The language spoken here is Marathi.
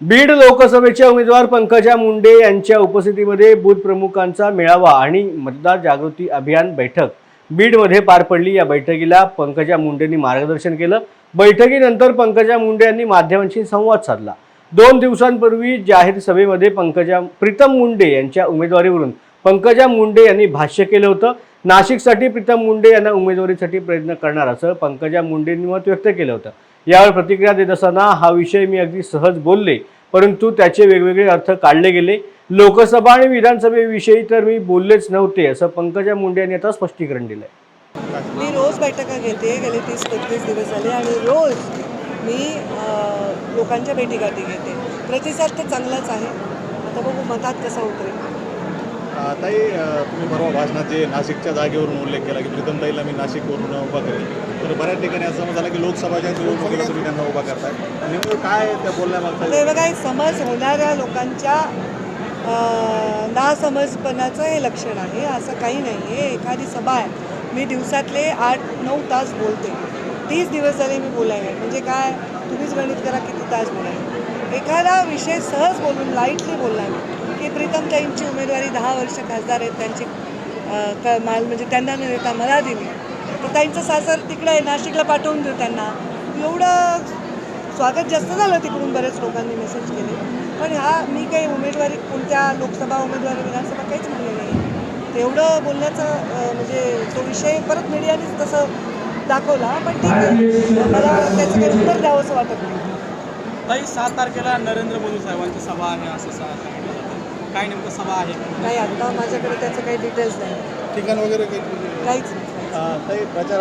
बीड लोकसभेच्या उमेदवार पंकजा मुंडे यांच्या उपस्थितीमध्ये बूथ प्रमुखांचा मेळावा आणि मतदार जागृती अभियान बैठक बीडमध्ये पार पडली। या बैठकीला पंकजा मुंडेंनी मार्गदर्शन केलं। बैठकीनंतर पंकजा मुंडे यांनी माध्यमांशी संवाद साधला। 2 दिवसांपूर्वी जाहीर सभेमध्ये प्रीतम मुंडे यांच्या उमेदवारीवरून पंकजा मुंडे यांनी भाष्य केलं होतं। नाशिकसाठी प्रीतम मुंडे यांना उमेदवारीसाठी प्रयत्न करणार असं पंकजा मुंडेंनी मत व्यक्त केलं होतं। यावर प्रतिक्रिया देत असताना हा विषय मी अगदी सहज बोलले, परंतु त्याचे वेगवेगळे अर्थ काढले गेले। लोकसभा आणि विधानसभेविषयी तर मी बोललेच नव्हते असं पंकजा मुंडे यांनी आता स्पष्टीकरण दिलंय। मी रोज बैठका घेते, गेले 30-35 दिवस झाले आणि रोज मी लोकांच्या भेटीगाठी घेते। प्रतिसाद तर चांगलाच आहे, आता बघू मतात कसा उतरेल। ताई, तुम्ही परवा भाषणात जे नाशिकच्या जागेवरून उल्लेख केला की प्रीतमताईला मी नाशिकवरून उभा करेल, तर बऱ्याच ठिकाणी असं समज झालं की लोकसभाच्या निवडणुकीला तुम्ही त्यांना उभा करताय। नेमकं काय त्या बोलण्यामागचं? बघा, एक समज होणाऱ्या लोकांच्या नासमजपणाचं हे लक्षण आहे, असं काही नाही आहे। एखादी सभा आहे, मी दिवसातले 8-9 तास बोलते, 30 दिवस झाले मी बोलायला, म्हणजे काय तुम्हीच गणित करा किती तास बोलायला। एखादा विषय सहज बोलून लाईटली बोलला की प्रीतमताईंची उमेदवारी 10 वर्ष खासदार आहेत, त्यांची म्हणजे त्यांना न देता मला दिली, तर ताईंचं सासर तिकडे आहे, नाशिकला पाठवून देऊ त्यांना, एवढं स्वागत जास्त झालं तिकडून। बरेच लोकांनी मेसेज केले, पण मी काही उमेदवारी कोणत्या लोकसभा उमेदवारी विधानसभा काहीच म्हणले नाही। तेवढं बोलण्याचं म्हणजे तो विषय परत मीडियानेच तसं दाखवला, पण ठीक आहे, मला त्याचं काही उत्तर द्यावं असं वाटत नाही। ताई, 7 तारखेला नरेंद्र मोदी साहेबांची सभा आहे असं सांगितलं जातं, काय नेमकं सभा आहे? नाही, आता माझ्याकडे त्याचं काही डिटेल्स नाही, ठिकाण वगैरे काहीच नाही। ताई, प्रचार